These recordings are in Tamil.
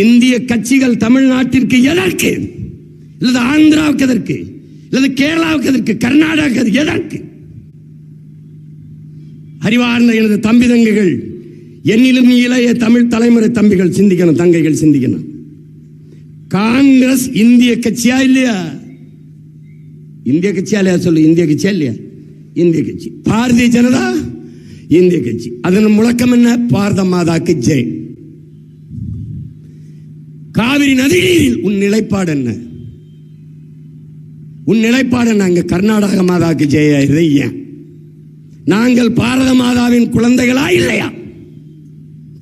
இந்திய கட்சிகள் தமிழ்நாட்டிற்கு எதற்கு, இல்லது ஆந்திராவுக்கு எதற்கு, இல்லது கேரளாவுக்கு எதற்கு, கர்நாடகாவுக்கு எதற்கு? அறிவார்ந்த எனது தம்பி தங்கைகள், என்னிலும் இளைய தமிழ் தலைமுறை தம்பிகள் சிந்திக்கணும், தங்கைகள் சிந்திக்கணும். காங்கிரஸ் இந்திய கட்சியா இல்லையா? இந்திய கட்சியா இல்லையா சொல்லு? இந்திய கட்சியா இல்லையா? இந்திய கட்சி. பாரதிய ஜனதா இந்திய கட்சி. அதன் முழக்கம் என்ன? பாரத மாதாக்கு ஜெய். காவிரி நதிநீரில் உன் நிலைப்பாடு என்ன? உன் நிலைப்பாடு என்ன? அங்க கர்நாடக மாதாக்கு ஜெய. இதை ஏன்? நாங்கள் பாரத மாதாவின் குழந்தைகளா இல்லையா?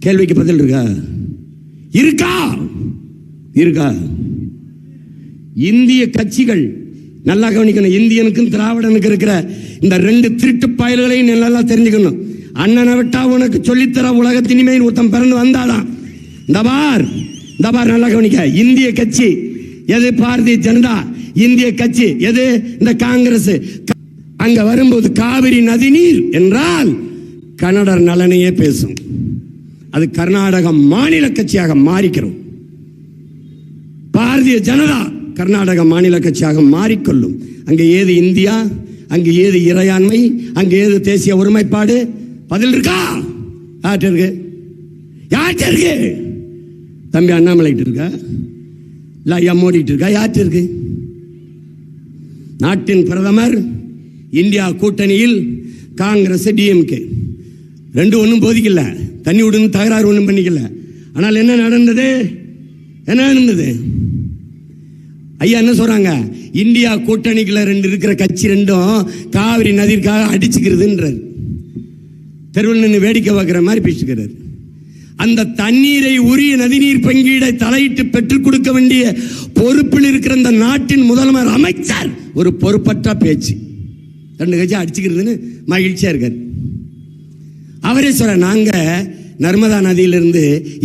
கேள்விக்கு பதில் இருக்கா? இருக்கா? இருக்கா? இந்திய கட்சிகள் நல்லா கவனிக்கணும். இந்தியனுக்கும் திராவிடனுக்கு இருக்கிற இந்த ரெண்டு திருட்டு பயல்களையும் நல்லா தெரிஞ்சுக்கணும். அண்ணனை விட்டா உனக்கு சொல்லித்தர உலகத்தினிமே ஒருத்தன் பிறந்து வந்தாதான். இந்த பார் நல்லா கவனிக்க. இந்திய கட்சி எது? பாரதிய ஜனதா. இந்திய கட்சி எது? இந்த காங்கிரஸ். அங்க வரும்போது காவிரி நதிநீர் என்றால் கன்னடர் நலனையே பேசும். அது கர்நாடக மாநில கட்சியாக மாறிக்கிறோம். பாரதிய ஜனதா கர்நாடக மாநில கட்சியாக மாறிக்கொள்ளும். அங்கே ஏது இந்தியா? அங்கே ஏது இறையாண்மை? அங்கே ஏது தேசிய ஒருமைப்பாடு? பதில் இருக்கா? யார்கிட்ட இருக்கு? யார்கிட்ட இருக்கு? தம்பி அண்ணாமலை இருக்கா? இல்ல ஐயா மோடி இருக்கா? யார்கிட்ட இருக்கு? நாட்டின் பிரதமர், இந்தியா கூட்டணியில் காங்கிரஸ் டிஎம்கே ரெண்டு ஒன்றும் போதிக்கல, தண்ணி விடுன்னு தகராறு ஒன்றும் பண்ணிக்கல. ஆனால் என்ன நடந்தது? என்ன நடந்தது? ஐயா என்ன சொல்றாங்க? இந்தியா கூட்டணிக்குள்ள ரெண்டு இருக்கிற கட்சி ரெண்டும் காவிரி நதிக்காக அடிச்சுக்கிறதுன்றார். தெருவில் நின்று வேடிக்கை பார்க்கிற மாதிரி பேசிக்கிறார். அந்த தண்ணீரை உரிய நதிநீர் பங்கீடை தலையிட்டு பெற்றுக் கொடுக்க வேண்டிய பொறுப்பில் இருக்கிற இந்த நாட்டின் முதல்வர் அமைச்சர் ஒரு பொறுப்பற்ற பேச்சு. ரெண்டு கட்சி அடிச்சுக்கிறதுன்னு மகிழ்ச்சியா இருக்காரு. அவரே சொல்ற, நாங்க நர்மதா நதியிலிருந்து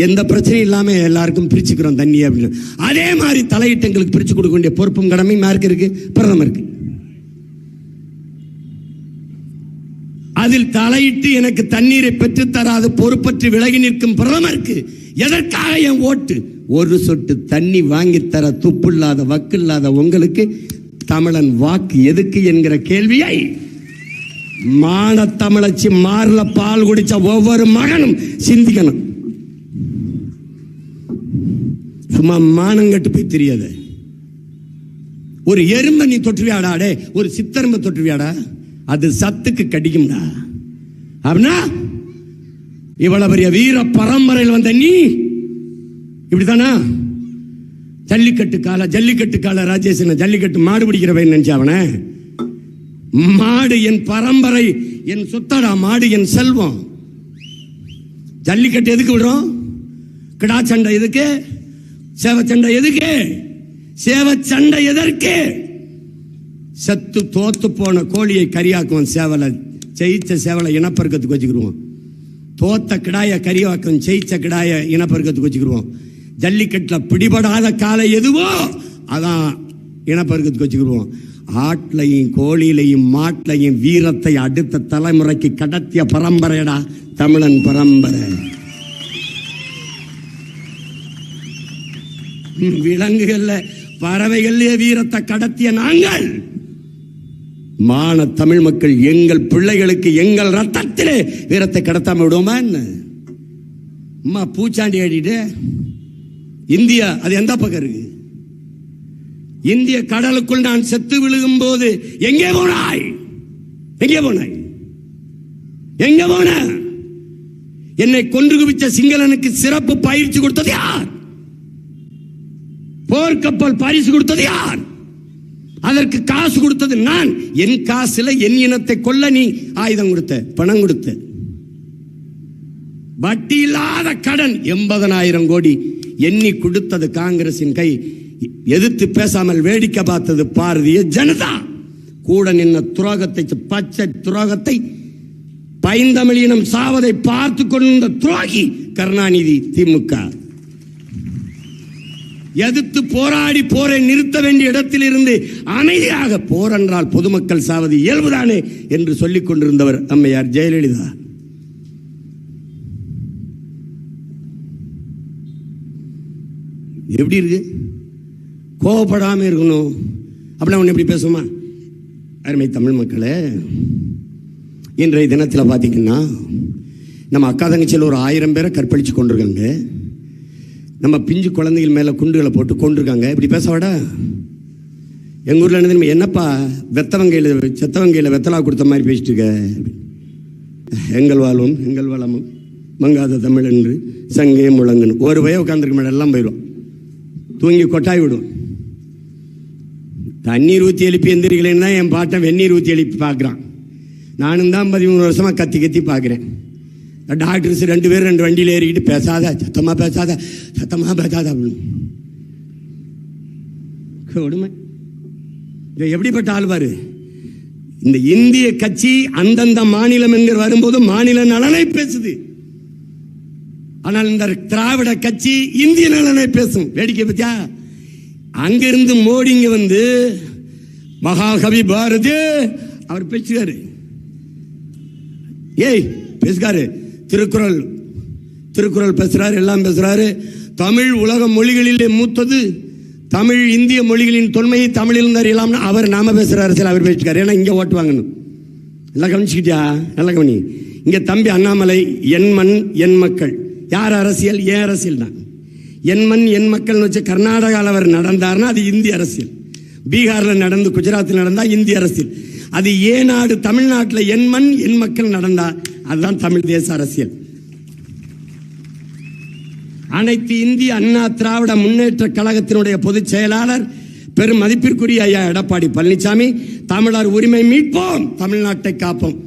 எந்த பிரச்சனையும் இல்லாம எல்லாருக்கும் பிரிச்சுக்கிறோம் தண்ணி அப்படின்னு. அதே மாதிரி தலையிட்டு எங்களுக்கு பிரிச்சு கொடுக்க வேண்டிய பொறுப்பும் கடமையும் யாருக்கு இருக்கு? பிரதமருக்கு. அதில் தலையிட்டு எனக்கு தண்ணீரை பெற்றுத்தராது பொறுப்பற்று விலகி நிற்கும் பிரதமருக்கு எதற்காக என் ஓட்டு? ஒரு சொட்டு தண்ணி வாங்கி தர துப்புள்ளாத வக்கில்லாத உங்களுக்கு தமிழன் வாக்கு எதுக்கு என்கிற கேள்வியை மான தமிழச்சி மார்ல பால் குடிச்ச ஒவ்வொரு மகனும் சிந்திக்கணும். சும்மா மானங்கட்டு போய் தெரியாத. ஒரு எறும்பை நீ தொற்றுவியாடா? ஒரு சித்தெரும்பை தொற்றுவியாடா? அது சத்துக்கு கடிக்கும்டா. அப்படின்னா இவ்வளவு பெரிய வீர பரம்பரையில் வந்த நீ இப்படித்தானா? ஜல்லிக்கட்டு கால ராஜேஷன் ஜல்லிக்கட்டு மாடு பிடிக்கிறவன் நினைச்சா அவன? மாடு என் பரம்பரை, என் சொத்தடா. மாடு என் செல்வம். ஜல்லிக்கட்டு எதுக்கு விடுறோம்? கிடா சண்டை எதுக்கு? சேவச்சண்டை எதுக்கு? சேவச்சண்டை எதற்கு? செத்து தோத்து போன கோழியை கரியாக்குவோம். சேவலை ஜெயிச்ச சேவலை இனப்பெருக்கத்துக்கு வச்சுக்கிடுவோம். தோத்த கிடாய கரியாக்கும், ஜெயிச்ச கிடாய இனப்பெருக்கத்துக்கு வச்சுக்கிடுவோம். ஜல்லிக்கட்டில் பிடிபடாத காலை எதுவோ அதான் இனப்பெருக்கத்துக்கு வச்சுக்கிடுவோம். ஆட்லையும் கோழிலையும் மாட்லையும் வீரத்தை அடுத்த தலைமுறைக்கு கடத்திய பரம்பரையடா தமிழன் பரம்பரை. விலங்குகள்ல பறவைகள்ல வீரத்தை கடத்திய நாங்கள் மான தமிழ் மக்கள் எங்கள் பிள்ளைகளுக்கு எங்கள் ரத்தத்திலே வீரத்தை கடத்தாம விடுவோமா என்ன? அம்மா பூச்சாண்டி ஆடிட்டு இந்தியா அது எந்த பக்கம் இருக்கு? இந்திய கடலுக்குள் நான் செத்து விழுகும் போது எங்கே போனாய்? எங்கே போனாய்? எங்கே போன? என்னை கொன்று குவிச்ச சிங்களனுக்கு சிறப்பு பயிற்சி கொடுத்தது யார்? போர்க்கப்பல் பரிசு கொடுத்தது யார்? அதற்கு காசு கொடுத்தது நான். என் காசுல என் இனத்தை கொல்ல நீ ஆயுதம் கொடுத்த, பணம் கொடுத்த. வட்டி இல்லாத கடன் 80,000 கோடி எண்ணி கொடுத்தது காங்கிரசின் கை. எதிர்த்து பேசாமல் வேடிக்கை பார்த்தது பாரதிய ஜனதா. கூட நின்ன துரோகத்தை, பச்சை துரோகத்தை, பைந்தமிழினம் சாவதை பார்த்து கொண்ட துரோகி கருணாநிதி திமுக. எதிர்த்து போராடி போரை நிறுத்த வேண்டிய இடத்தில் இருந்து அமைதியாக போர் என்றால் பொதுமக்கள் சாவது இயல்புதானே என்று சொல்லிக் கொண்டிருந்தவர் அம்மையார் ஜெயலலிதா. எப்படி இருக்கு? கோவப்படாமல் இருக்கணும் அப்படின்னா ஒன்று எப்படி பேசுமா? அருமை தமிழ் மக்களே, இன்றைய தினத்தில் பார்த்தீங்கன்னா நம்ம அக்கா தங்கச்சியில் ஒரு 1000 பேரை கற்பழித்து கொண்டிருக்காங்க. நம்ம பிஞ்சு குழந்தைகள் மேலே குண்டுகளை போட்டு கொண்டிருக்காங்க. இப்படி பேசவாடா? எங்கள் ஊரில் என்ன, என்னப்பா செத்தவங்கையில் வெத்தலா கொடுத்த மாதிரி பேசிட்டு இருக்க? எங்கள் வாழ்வும் எங்கள் வளமும் மங்காத தமிழ் என்று சங்கே முழங்குன்னு ஒரு வய உட்காந்துருக்க மேடம் எல்லாம் போயிடும், தூங்கி கொட்டாய் விடும். தண்ணீர் ஊற்றி எழுப்பி எந்திரிக்கலைன்னு தான் என் பாட்டை வெந்நீர் ஊற்றி எழுப்பி பார்க்குறான். நானும் தான் 13 வருஷமாக கத்தி பார்க்குறேன். டாக்டர்ஸ் 2 பேர் 2 வண்டியில் ஏறிக்கிட்டு பேசாத சத்தமாக பேசாத அப்படின்னு கொடுமை. எப்படிப்பட்ட ஆள் பாரு. இந்த இந்திய கட்சி அந்தந்த மாநிலம் என்கிற வரும்போது மாநில நலனை பேசுது. ஆனால் இந்த திராவிட கட்சி இந்திய நலனை பேசும். வேடிக்கை பத்தியா? அங்கிருந்து மோடிங்க வந்து மகாகவி பாரதி அவர் பேசுகிறாரு. பேசுகிறாரு. திருக்குறள் பேசுறாரு, எல்லாம் பேசுறாரு. தமிழ் உலக மொழிகளிலே மூத்தது, தமிழ் இந்திய மொழிகளின் தொன்மையை தமிழில் அறியலாம்னு அவர் நாம பேசுறாரு. சில அவர் பேசிட்டாரு. ஏன்னா இங்க ஓட்டு வாங்கணும். எல்லாம் கவனிச்சுக்கிட்டியா? நல்லா கவனி. இங்க தம்பி அண்ணாமலை என் மண் என் மக்கள். யார் அரசியல்? ஏன் அரசியல் தான். என் மண் என் மக்கள் வச்சு கர்நாடகாவில் அவர் நடந்தார்னா அது இந்திய அரசியல். பீகாரில் நடந்து குஜராத்தில் நடந்தா இந்திய அரசியல். அது ஏன் நாடு தமிழ்நாட்டில் என் மண் என் மக்கள் நடந்தா அதுதான் தமிழ் தேச அரசியல். அனைத்து இந்திய அண்ணா திராவிட முன்னேற்ற கழகத்தினுடைய பொதுச் செயலாளர் பெரும் மதிப்பிற்குரிய ஐயா எடப்பாடி பழனிசாமி, தமிழர் உரிமை மீட்போம், தமிழ்நாட்டை காப்போம்.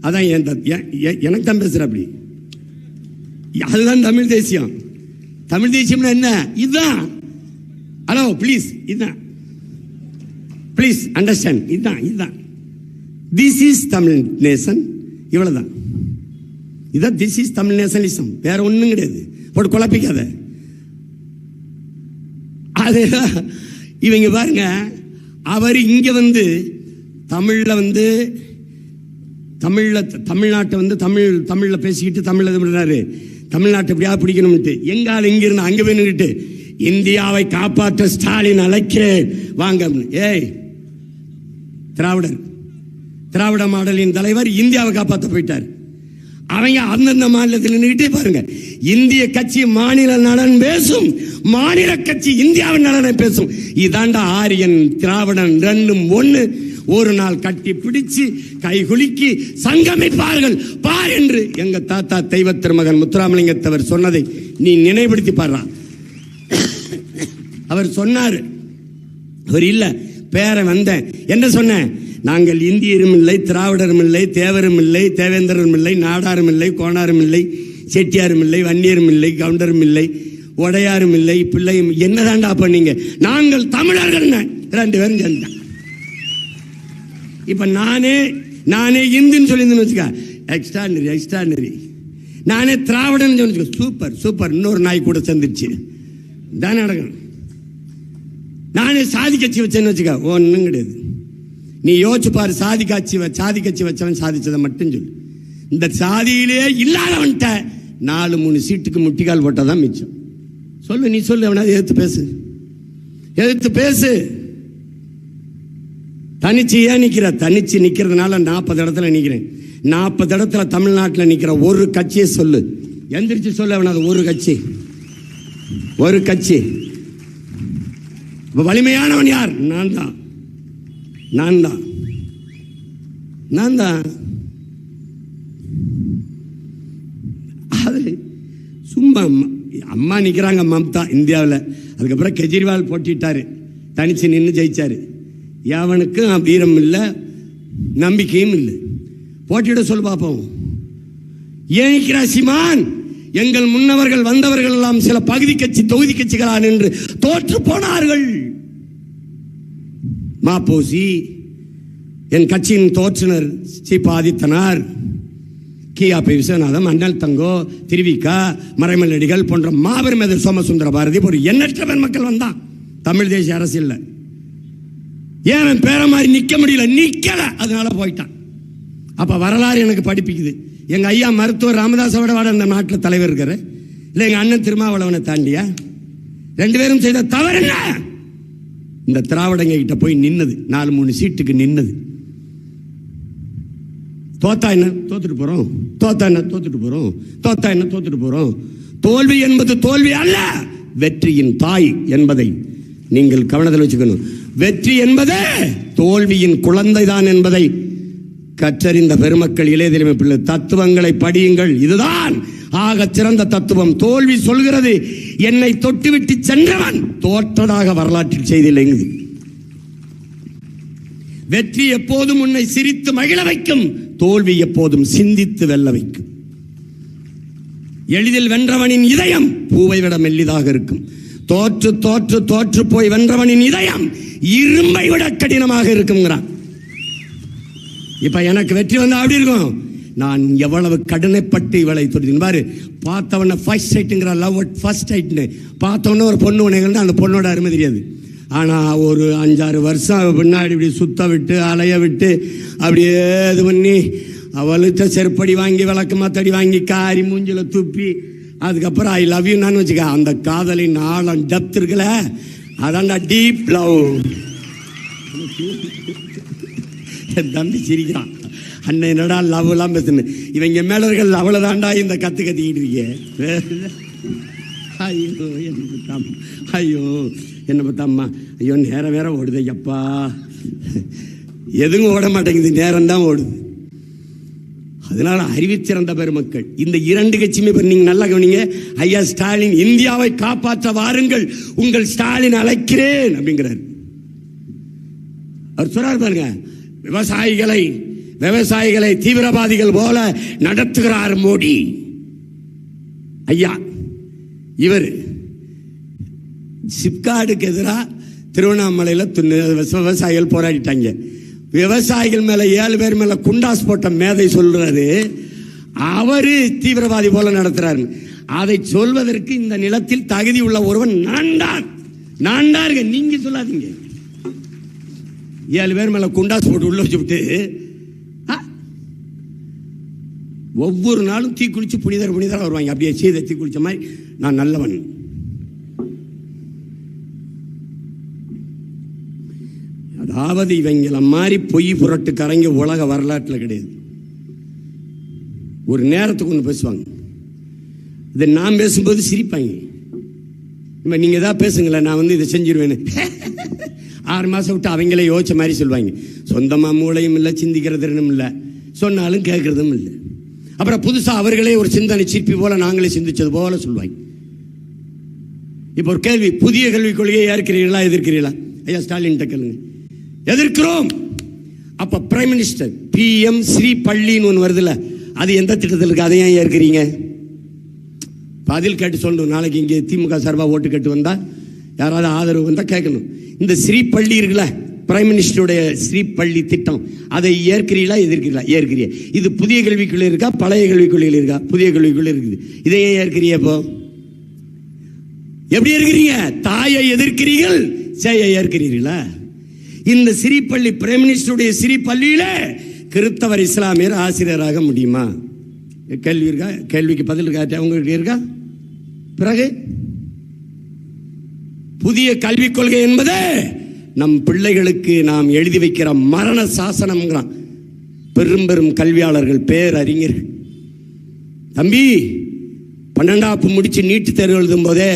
அதான் எனக்கு தான் பேசுற. அப்படி அதுதான் தமிழ் தேசியம். தமிழ் தேசியம்னா என்ன? இதுதான். ஹலோ ப்ளீஸ், இதுதான். Please understand. இதுதான் திஸ் இஸ் தமிழ் நேசன். இவ்வளவுதான். இதான் திஸ் இஸ் தமிழ் நேசனிசம். வேற ஒண்ணும் கிடையாது. போட்டு குழப்பிக்காத. அது இவங்க பாருங்க, அவர் இங்க வந்து தமிழ்நாட்டை வந்து தமிழ்ல பேசிக்கிட்டு தமிழ்ல இது பண்றாரு. தமிழ்நாட்டை எப்படியா பிடிக்கணும்ட்டு எங்கால இங்க இருந்து அங்க போய் நின்றுட்டு இந்தியாவை காப்பாற்ற ஸ்டாலின் அழைக்கிறேன் வாங்க. திராவிட மாடலின் தலைவர் இந்தியாவை காப்பாற்ற போயிட்டார். அவங்க அந்தந்த மாநிலத்தில் நின்றுகிட்டே பாருங்க. இந்திய கட்சி மாநில நலன் பேசும், மாநில கட்சி இந்தியாவின் நலனை பேசும். இதாண்டா ஆரியன் திராவிடன் ரெண்டும் ஒண்ணு. ஒரு நாள் கட்டி பிடிச்சு கைகுலுக்கி சங்கமிப்பார்கள் பார் என்று எங்க தாத்தா தெய்வ திருமகன் முத்துராமலிங்கத்தவர் சொன்னதை நீ நினைவுபடுத்தி பாடுறா. அவர் சொன்னார். அவர் இல்ல பேர வந்தேன் என்ன சொன்ன? நாங்கள் இந்தியரும் இல்லை, திராவிடரும் இல்லை, தேவரும் இல்லை, தேவேந்திரரும் இல்லை, நாடாரும் இல்லை, கோணாரும் இல்லை, செட்டியாரும் இல்லை, வன்னியரும் இல்லை, கவுண்டரும் இல்லை, உடையாரும் இல்லை, பிள்ளையும். என்னதாண்டா பண்ணீங்க? நாங்கள் தமிழர்கள் 2 பேரும் சேர்ந்தான். இப்ப நானே இந்துன்னு சொல்லியிருந்தேன்னு வச்சுக்க, எக்ஸ்ட்ரானரி. நானே திராவிடன் சூப்பர் சூப்பர். இன்னொரு நாய் கூட சேர்ந்துருச்சு. தான் நடக்கணும். நானே சாதி கட்சி வச்சேன்னு வச்சுக்க, ஒன்றும் கிடையாது. நீ யோசிச்சு பாரு. சாதி கட்சி வச்சவன் சாதிச்சதை மட்டும் சொல்லு. இந்த சாதியிலே இல்லாதவன்ட்ட 4-3 சீட்டுக்கு முட்டிக்கால் போட்டாதான் மிச்சம். சொல்லு, நீ சொல்லு. அவனா எதிர்த்து பேசு. தனிச்சு ஏன் நிக்கிற? தனிச்சு நிக்கிறதுனால 40 இடத்துல நிக்கிறேன். 40 இடத்துல தமிழ்நாட்டில் நிக்கிற ஒரு கட்சியை சொல்லு. எந்திரிச்சு சொல்லு. அவனா ஒரு கட்சி. வலிமையானவன் யார்? நான் தான். அது சும்மா அம்மா நிக்கிறாங்க மம்தா இந்தியாவில். அதுக்கப்புறம் கெஜ்ரிவால் போட்டிட்டாரு, தனிச்சு நின்று ஜெயிச்சாரு. எவனுக்கும் வீரம் இல்லை, நம்பிக்கையும் இல்லை. போட்டியிட சொல்லு பார்ப்போம். ஏன் நிற்கிறா சீமான்? எங்கள் முன்னவர்கள் வந்தவர்கள் எல்லாம் சில பகுதி கட்சி தொகுதி கட்சிகளான் என்று தோற்று போனார்கள். மாப்போசி, என் கட்சியின் தோற்றுனர் ஆதித்தனார், கியாபி விஸ்வநாதம், அண்ணல் தங்கோ, திருவிக்கா, மறைமல்லடிகள் போன்ற மாபெரும் எதிர் சோமசுந்தர பாரதி ஒரு எண்ணற்ற மக்கள் வந்தான் தமிழ் தேசிய அரசியல். ஏன் பேர மாதிரி நிக்க முடியல? நிக்கல, அதனால போயிட்டான். அப்ப வரலாறு எனக்கு படிப்பிக்குது. எங்க ஐயா மருத்துவர் ராமதாஸோட வாட அந்த நாட்டில் தலைவர் இருக்காரு. இல்லை எங்க அண்ணன் திருமாவளவனை தாண்டியா? 2 பேரும் செய்த தவறு என்ன? இந்த திராவிடங்க கிட்ட போய் நின்னது, 4-3 சீட்டுக்கு நின்னது. தோத்தா என்ன தோத்துட்டு போறோம், தோத்தா என்ன தோத்துட்டு போறோம், தோத்தா என்ன தோத்துட்டு போறோம். தோல்வி என்பது தோல்வி அல்ல, வெற்றியின் தாய் என்பதை நீங்கள் கவனத்தில் வச்சுக்கணும். வெற்றி என்பது தோல்வியின் குழந்தைதான் என்பதை கற்றறிந்த பெருமக்கள், இளைய தலைமை பிள்ளை, தத்துவங்களை படியுங்கள். இதுதான் ஆக சிறந்த தத்துவம். தோல்வி சொல்கிறது என்னை தொட்டுவிட்டு சென்றவன் தோற்றதாக வரலாற்றில் செய்தில்லைங்குது. வெற்றி எப்போதும் உன்னை சிரித்து மகிழ வைக்கும், தோல்வி எப்போதும் சிந்தித்து வெல்ல வைக்கும். எளிதில் வென்றவனின் இதயம் பூவை விட மெல்லிதாக இருக்கும். தோற்று தோற்று தோற்று போய் வென்றவனின் இதயம் இரும்பை விட கடினமாக இருக்குங்கிறான். இப்ப எனக்கு வெற்றி வந்தா அப்படி இருக்கும், நான் எவ்வளவு கடினப்பட்டு இவளை தொடுத்தேன் பாரு. பார்த்தவன ஃபர்ஸ்ட் சைட்டுங்கிற லவ் அட் ஃபர்ஸ்ட் சைட்னு பார்த்தவன ஒரு பொண்ணு உனக்கு அந்த பொண்ணோட அருமை தெரியாது. ஆனால் ஒரு 5-6 வருஷம் பின்னாடி இப்படி சுத்த விட்டு அலைய விட்டு அப்படியே இது பண்ணி அவளுக்கு செருப்படி வாங்கி விளக்கு மாத்தடி வாங்கி காரி மூஞ்சில துப்பி அதுக்கப்புறம் ஐ லவ் யூ நான் வச்சுக்க. அந்த காதலின் ஆழம் டெப்த் இருக்குல்ல, அதான்டா டீப் லவ். என் தம்பி சிரிக்கிறான், அண்ணன் என்னடா லவ் எல்லாம் பேசுனேன். இவங்க மேலர்கள் அவ்வளவுதான்டா இந்த கத்திக்கிட்டு இருக்கீங்க. ஐயோ என்ன பத்தாம், ஐயோ என்ன பத்தாம்மா, ஐயோ நேரம் வேற ஓடுது. ஐயப்பா எதுவும் ஓட மாட்டேங்குது, நேரம் தான் ஓடுது. அதனால அறிவிச்சிறந்த பெருமக்கள் இந்த 2 கட்சியுமே நீங்க நல்லா கவனிங்க. ஐயா ஸ்டாலின் இந்தியாவை காப்பாற்ற வாருங்கள், உங்கள் ஸ்டாலின் அழைக்கிறேன் அப்படிங்கிறார். அவர் சொல்றாரு பாருங்க, விவசாயிகளை தீவிரவாதிகள் போல நடத்துகிறார் மோடி. ஐயா இவர் சிப்காடுக்கு எதிராக திருவண்ணாமலையில் விவசாயிகள் போராடிட்டாங்க. விவசாயிகள் மேல 7 பேர் மேல குண்டாஸ் போட்ட மேதை சொல்றாரு அவரு தீவிரவாதி போல நடத்துறாரு. அதை சொல்வதற்கு இந்த நிலத்தில் தகுதி உள்ள ஒருவன் நான்டாருங்க, நீங்க சொல்லாதீங்க. 7 பேர் மேல குண்டாஸ் போட்டு உள்ள வச்சுட்டு ஒவ்வொரு நாளும் தீ குளிச்சு புனிதர் வருவாங்க. அப்படியே செய்த தீ குளிச்ச மாதிரி நான் நல்லவன். அதாவது இவங்கள மாதிரி பொய் புரட்டு கரைங்க உலக வரலாற்றில் கிடையாது. ஒரு நேரத்துக்கு ஒன்று பேசுவாங்க, இதை நான் பேசும்போது சிரிப்பாங்க. நீங்க தான் பேசுங்களேன், நான் இதை செஞ்சிருவேன்னு 6 மாசம் விட்டு அவங்களே யோசிச்ச மாதிரி சொல்லுவாங்க. சொந்தமா மூளையும் இல்லை, சிந்திக்கிற திறனும் இல்லை, சொன்னாலும் கேட்கறதும் இல்லை. அப்புறம் புதுசா அவர்களே ஒரு சிந்தனை சிற்பி போல நாங்களே சிந்திச்சது போல சொல்லுவாங்க. இப்போ ஒரு கேள்வி, புதிய கல்விக் கொள்கையை ஏற்கிறீர்களா எதிர்க்கிறீர்களா? ஐயா ஸ்டாலின் கேளுங்க. எதிர்க்கிறோம். அப்ப பிரைம் மினிஸ்டர் PM ஸ்ரீ பள்ளின்னு ஒன்று வருதுல்ல, அது எந்த திட்டத்தில் இருக்கு, அதை ஏன் ஏற்கிறீங்க? பதில் கேட்டு சொல்லணும். நாளைக்கு இங்கே திமுக சார்பாக ஓட்டு கேட்டு வந்தா யாராவது ஆதரவு வந்தா கேட்கணும். இந்த ஸ்ரீ பள்ளி இருக்குல்ல, பிரைம் மினிஸ்டருடைய ஸ்ரீ பள்ளி திட்டம், அதை ஏற்கிறீங்களா எதிர்க்கிறீங்களா? ஏற்கிறீங்க. இது புதிய கல்விக்குள்ள இருக்கா பழைய கல்விக்குள்ள இருக்கா? புதிய கல்விக்குள்ள இருக்குது. இதை ஏன் ஏற்கிறீங்க? இப்போ எப்படி இருக்கிறீங்க? தாயை எதிர்க்கிறீர்கள், சேயை ஏற்கிறீர்களா? இந்த சிறிப்பள்ளி பிரைம் மினிஸ்டருடைய சிறிப்பள்ளியில கிறிஸ்தவர் இஸ்லாமியர் ஆசிரியராக முடியுமா? கேள்வி இருக்கா? கேள்விக்கு பதில் இருக்கா? உங்களுக்கு இருக்கா? பிறகு புதிய கல்விக் கொள்கை என்பது நம் பிள்ளைகளுக்கு நாம் எழுதி வைக்கிற மரண சாசனம். பெரும் பெரும் கல்வியாளர்கள், பேரறிஞர்கள், தம்பி 12ஆம் முடிச்சு நீட்டு தேர்வு எழுதும் போதே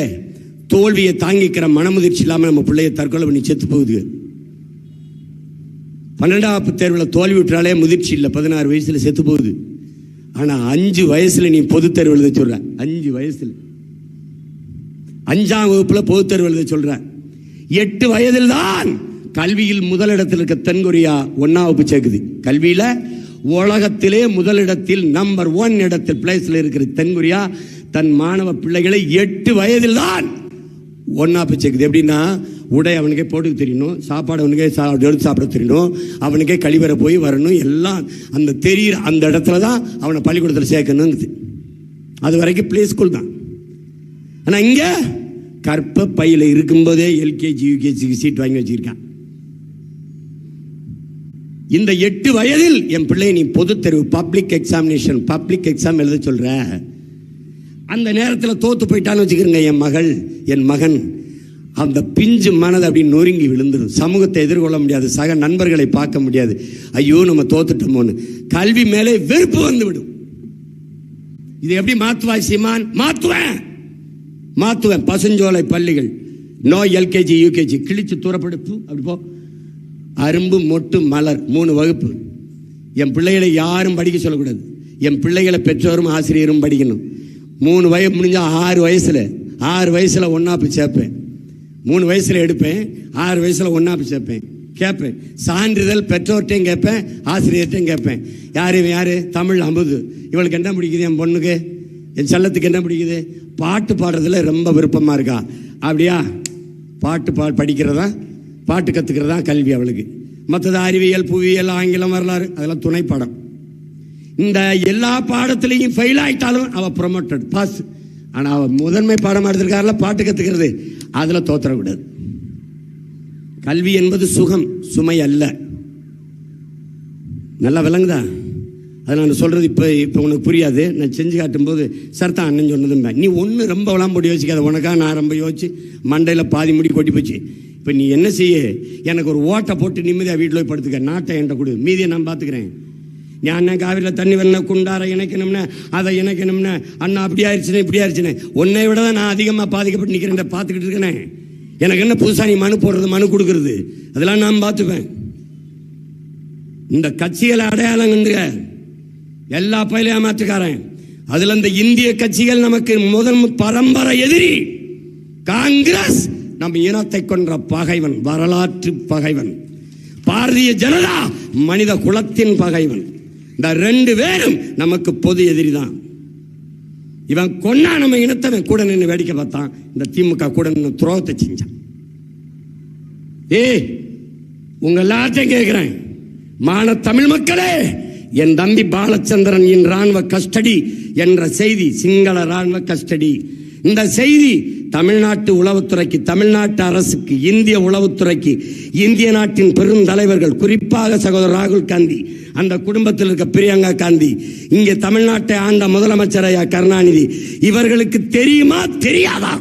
தோல்வியை தாங்கிக்கிற மனமுதிர்ச்சி இல்லாமல் நம்ம பிள்ளைய தற்கொலை பண்ணி செத்து போகுது. 12ஆம் தேர்வில் தோல்வி விட்டாலே முதிர்ச்சி இல்லை, 16 வயசுல செத்து போகுது. ஆனா 5 வயசுல நீ பொது தேர்வு எழுத சொல்ற, 5 வயசுல 5ஆம் வகுப்புல பொது தேர்வு எழுத சொல்ற. 8 வயதில் தான் கல்வியில் முதலிடத்தில் இருக்க தென்கொரியா 1ஆம் வகுப்பு சேர்க்குது. கல்வியில உலகத்திலே முதலிடத்தில் நம்பர் 1 இடத்தில் பிளேஸ்ல இருக்கிற தென்கொரியா தன் மாணவ பிள்ளைகளை 8 வயதில் தான் 1ஆம் வகுப்பு சேர்க்குது. எப்படின்னா, உடை அவனுக்கே போட்டுக்க தெரியணும், சாப்பாடு அவனுக்கே எடுத்து சாப்பிட தெரியணும், அவனுக்கே கழிவறை போய் வரணும், எல்லாம் அந்த தெரியுற அந்த இடத்துல தான் அவனை பள்ளிக்கூடத்தில் சேர்க்கணுங்குது. அது வரைக்கும் பிளே ஸ்கூல் தான். ஆனால் இங்கே கற்ப பையில் இருக்கும்போதே LKG UKGக்கு சீட் வாங்கி வச்சிருக்கான். இந்த 8 வயதில் என் பிள்ளை நீ பொது தேர்வு பப்ளிக் எக்ஸாம் எழுத சொல்ற. அந்த நேரத்தில் தோத்து போயிட்டான்னு வச்சுக்கிறேங்க, என் மகன் அந்த பிஞ்சு மனதை அப்படி நொறுங்கி விழுந்துடும். சமூகத்தை எதிர்கொள்ள முடியாது, சக நண்பர்களை பார்க்க முடியாது. ஐயோ நம்ம தோத்துட்டோமோன்னு கல்வி மேலே வெறுப்பு வந்து விடும். இது எப்படி மாத்துவாய் சீமான்? மாத்துவேன். பசுஞ்சோலை பள்ளிகள், நோ எல்கேஜி யூகேஜி, கிழிச்சு தூரப்படுப்பு. அப்படி போ. அரும்பு மொட்டு மலர் 3 வகுப்பு. என் பிள்ளைகளை யாரும் படிக்க சொல்லக்கூடாது. என் பிள்ளைகளை பெற்றோரும் ஆசிரியரும் படிக்கணும். 3 வயசு முடிஞ்சா 6 வயசுல ஒன்னா போய் சேர்ப்பேன். 3 வயசுல எடுப்பேன், 6 வயசுல ஒன்னா போய் சேர்ப்பேன். கேட்பேன் சான்றிதழ், பெற்றோர்கிட்டையும் கேட்பேன், ஆசிரியர்கிட்டையும் கேட்பேன். யாரு தமிழ் அமுது, இவளுக்கு என்ன பிடிக்குது, என் பொண்ணுக்கு என் செல்லத்துக்கு என்ன பிடிக்குது, பாட்டு பாடுறதுல ரொம்ப விருப்பமா இருக்கா, அப்படியா பாட்டு படிக்கிறதா, பாட்டு கத்துக்கிறதா கல்வி அவளுக்கு. மற்றது அறிவியல், புவியியல், ஆங்கிலம், வரலாறு அதெல்லாம் துணை பாடம். இந்த எல்லா பாடத்திலையும் ஃபெயில் ஆயிட்டாலும் அவ ப்ரொமோட்டட் பாஸ். ஆனா அவ முதன்மை பாடம் எடுத்திருக்காருல பாட்டு கத்துக்கிறது, அதுல தோற்றக்கூடாது. கல்வி என்பது சுகம், சுமை அல்ல. நல்லா விளங்குதா? அதை நான் சொல்றது இப்போ உனக்கு புரியாது. நான் செஞ்சு காட்டும் போது சர்தான் அண்ணன் சொன்னதும் நீ ஒன்று ரொம்ப விளாம்போடி யோசிக்காத. உனக்காக நான் ரொம்ப யோசிச்சு மண்டையில் பாதி முடி கொட்டி போச்சு. இப்போ நீ என்ன செய்ய, எனக்கு ஒரு ஓட்டை போட்டு நிம்மதியாக வீட்டில் போய் படுத்துக்க, நாட்டை என்கிட்ட கொடு, மீதியை நான் பார்த்துக்கிறேன். நீ அண்ணன் காவிரியில் தண்ணி வரணும், குண்டாரை இணைக்கணும்னு, அதை இணைக்கணும்னு, அண்ணா அப்படி ஆயிடுச்சுன்னு இப்படி ஆயிடுச்சுன்னு, உன்னை விட தான் நான் அதிகமாக பாதிக்கப்பட்டு நிற்கிறேன், பார்த்துக்கிட்டு இருக்கேனே. எனக்கு என்ன புதுசா நீ மனு போடுறது, மனு கொடுக்கறது, அதெல்லாம் நான் பார்த்துப்பேன். இந்த கட்சிகளை அடையாளம் கண்டுக, எல்லா பயிலையும் ஏமாற்றுக்காரன். அதுல இந்த இந்திய கட்சிகள் நமக்கு முதல் பரம்பரை எதிரி. காங்கிரஸ் நம்ம இனத்தை கொன்ற பகைவன், வரலாற்று பகைவன். பாரதிய ஜனதா மனித குலத்தின் பகைவன். இந்த 2 பேரும் நமக்கு பொது எதிரி தான். இவன் கொன்னா நம்ம இனத்தவன் கூட நின்று வேடிக்கை பார்த்தான். இந்த திமுக கூட நின்று துரோகத்தை செஞ்சான். உங்க எல்லாத்தையும் கேட்கிறேன், மான தமிழ் மக்களே, என் தம்பி பாலச்சந்திரன் என் ராணுவ கஸ்டடி என்ற செய்தி, சிங்கள ராணுவ கஸ்டடி, இந்த செய்தி தமிழ்நாட்டு உளவுத்துறைக்கு, தமிழ்நாட்டு அரசுக்கு, இந்திய உளவுத்துறைக்கு, இந்திய நாட்டின் பெரும் தலைவர்கள், குறிப்பாக சகோதரர் ராகுல் காந்தி, அந்த குடும்பத்தில் இருக்க பிரியங்கா காந்தி, இங்கே தமிழ்நாட்டை ஆண்ட முதலமைச்சர் ஐயா கருணாநிதி, இவர்களுக்கு தெரியுமா தெரியாதா?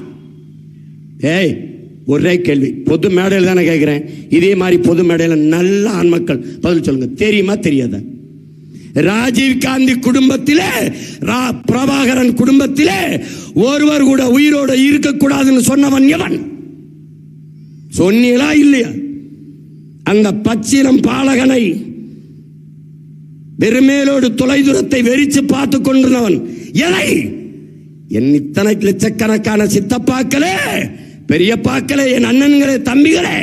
ஒரே கேள்வி, பொது மேடையில் தானே கேட்கிறேன். இதே மாதிரி பொது மேடையில் நல்ல ஆண்மக்கள் பதில் சொல்லுங்க, தெரியுமா தெரியாதா? ராஜீவ் காந்தி குடும்பத்திலே, பிரபாகரன் குடும்பத்திலே ஒருவர் கூட உயிரோடு இருக்கக்கூடாதுன்னு சொன்னவன் எவன்? சொன்னீங்களா இல்லையா? அந்த பச்சிலம் பாலகனை வெறுமேலோடு தொலைதூரத்தை வெறிச்சு பார்த்து கொண்டிருந்தவன் எதை? என் இத்தனை லட்சக்கணக்கான சித்தப்பாக்களே, பெரியப்பாக்களே, என் அண்ணன்களே, தம்பிகளே,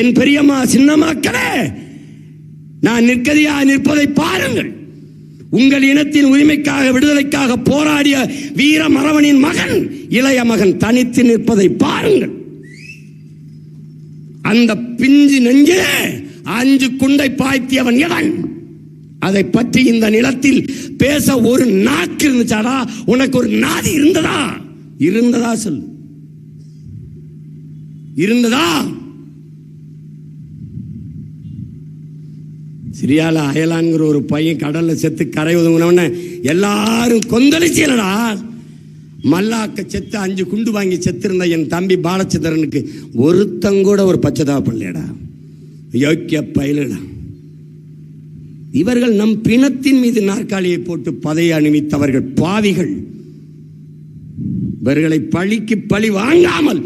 என் பெரியம்மா சின்னம்மாக்களே, நான் நிற்கதியா நிற்பதை பாருங்கள். உங்கள் இனத்தின் உரிமைக்காக, விடுதலைக்காக போராடிய வீர மறவனின் மகன், இளைய மகன் தனித்து நிற்பதை பாருங்கள். அந்த பிஞ்சு நெஞ்சிலே 5 குண்டை பாய்த்தியவன் எவன்? அதை பற்றி இந்த நிலத்தில் பேச ஒரு நாக்கு இருந்துச்சாடா? உனக்கு ஒரு நாதி இருந்ததா சொல்லு. இருந்ததா? சிரியால அயலான்கிற ஒரு பையன் கடல்ல செத்து கரை ஒதுங்கினவன எல்லாரும் கொந்தளிச்சலடா. மல்லாக்க செத்து 5 குண்டு வாங்கி செத்திருந்த என் தம்பி பாலச்சந்திரனுக்கு ஒருத்தங்கூட ஒரு பச்சதா பண்ணலடா. யோக்கிய பயிலடா. இவர்கள் நம் பிணத்தின் மீது நாற்காலியை போட்டு பதையை அணிவித்தவர்கள் பாவிகள். இவர்களை பழிக்கு பழி வாங்காமல்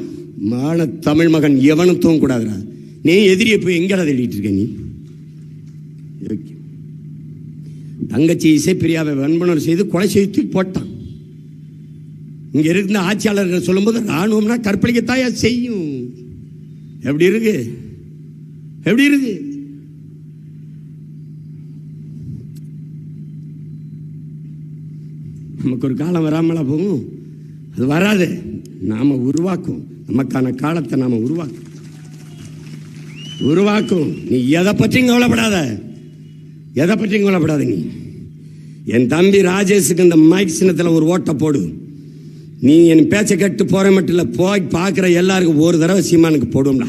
மான தமிழ் மகன் எவனும் தூங்கக்கூடாதுடா. நீ எதிரியை போய் எங்கடா தேடிட்டு இருக்க? நீ தங்கச்சி இசைப்பிரியாவை வன்புணர்வு செய்து கொலை செய்து போட்டான். இங்க இருந்த ஆட்சியாளர்கள் சொல்லும்போது ராணுவம்னா கற்பழிக்கத்தாயா செய்யும். எப்படி இருக்கு? நமக்கு ஒரு காலம் வராமலா போகும்? அது வராது. நாம உருவாக்கும், நமக்கான காலத்தை நாம உருவாக்கும். நீ எதை பற்றியும் கவலைப்படாத. நீ என் தம்பி ராஜேஷுக்கு இந்த மைக் சின்னத்தில் ஒரு ஓட்டை போடு. நீ என் பேச்சை கேட்டு போற மட்டும் இல்லை, போய் பார்க்குற எல்லாருக்கும் ஒரு தடவை சீமானுக்கு போடுவோம்டா.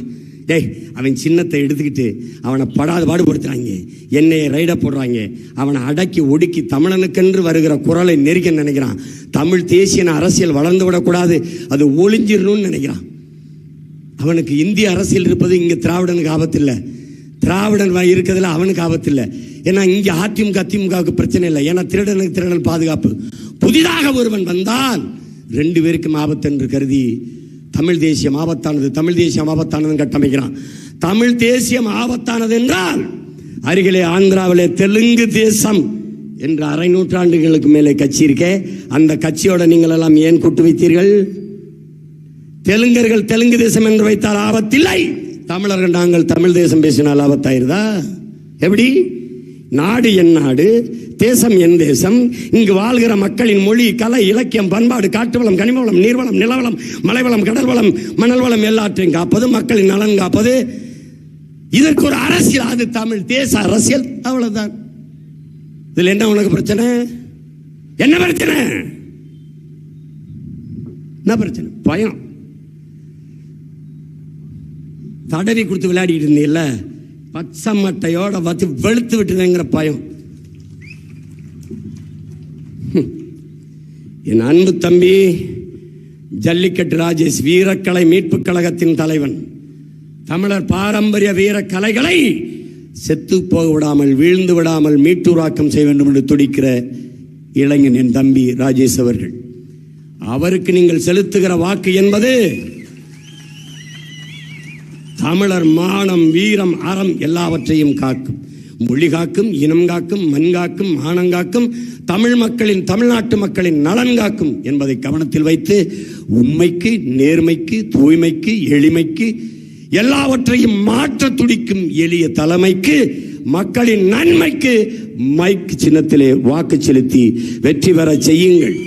டேய், அவன் சின்னத்தை எடுத்துக்கிட்டு அவனை படாத பாடுபடுத்துறாங்க, என்னையை ரைட போடுறாங்க. அவனை அடக்கி ஒடுக்கி தமிழனுக்கென்று வருகிற குரலை நெருக்க நினைக்கிறான். தமிழ் தேசிய அரசியல் வளர்ந்து விடக்கூடாது, அது ஒளிஞ்சிடணும்னு நினைக்கிறான். அவனுக்கு இந்திய அரசியல் இருப்பது இங்க திராவிடனுக்கு ஆபத்து இல்லை, திராவிடன் இருக்கிறதுல அவனுக்கு ஆபத்து இல்லை. ஏன்னா இங்க அதிமுக திமுகவுக்கு பிரச்சனை இல்லை. ஏன்னா திருடனுக்கு திருடன் பாதுகாப்பு. புதிதாக ஒருவன் வந்தால் 2 பேருக்கும் ஆபத்து என்று கருதி தமிழ் தேசியம் ஆபத்தானது, தமிழ் தேசியம் ஆபத்தானது கட்டமைக்கிறான். தமிழ் தேசியம் ஆபத்தானது என்றால் அருகிலே ஆந்திராவிலே தெலுங்கு தேசம் என்று 1/2 நூற்றாண்டுகளுக்கு மேலே கட்சி இருக்கே, அந்த கட்சியோட நீங்கள் எல்லாம் ஏன் கூட்டு வைத்தீர்கள்? தெலுங்கர்கள் தெலுங்கு தேசம் என்று வைத்தால் ஆபத்தில்லை, தமிழர்கள் நாங்கள் தமிழ் தேசம் பேசினால் ஆபத்தாயிருதா? எப்படி? நாடு என் நாடு, தேசம் என் தேசம், இங்கு வாழ்கிற மக்களின் மொழி, கலை, இலக்கியம், பண்பாடு, காட்டுவளம், கனிமவளம், நீர்வளம், நிலவளம், மலைவளம், கடல் வளம், மணல் வளம் எல்லாற்றையும் காப்பது, மக்களின் நலன் காப்பது, இதற்கு ஒரு அரசியல், அது தமிழ் தேச அரசியல். அவ்வளவுதான். இதுல என்ன உனக்கு பிரச்சனை? என்ன பிரச்சனை? என்ன பிரச்சனை? பயம். தடவி கொடுத்து விளையாடிட்டு இருந்தீங்கல்ல, பச்சை மட்டையோட வச்சு வெளுத்து விட்டுங்கிற பயம். என் அன்பு தம்பி ஜல்லிக்கட்டு ராஜேஷ், வீரக்கலை மீட்பு கழகத்தின் தலைவன், தமிழர் பாரம்பரிய வீர கலைகளை செத்து போக விடாமல், வீழ்ந்து விடாமல் மீட்டுருவாக்கம் செய்ய வேண்டும் என்று துடிக்கிற இளைஞன் என் தம்பி ராஜேஷ் அவர்கள். அவருக்கு நீங்கள் செலுத்துகிற வாக்கு என்பது தமிழர் மானம், வீரம், அறம் எல்லாவற்றையும் காக்கும், மொழி காக்கும், இனம் காக்கும், மண் காக்கும், மானம் காக்கும், தமிழ் மக்களின், தமிழ்நாட்டு மக்களின் நலன் காக்கும் என்பதை கவனத்தில் வைத்து உண்மைக்கு, நேர்மைக்கு, தூய்மைக்கு, எளிமைக்கு, எல்லாவற்றையும் மாற்ற துடிக்கும் எளிய தலைமைக்கு, மக்களின் நன்மைக்கு மைக் சின்னத்திலே வாக்கு செலுத்தி வெற்றி பெற செய்யுங்கள்.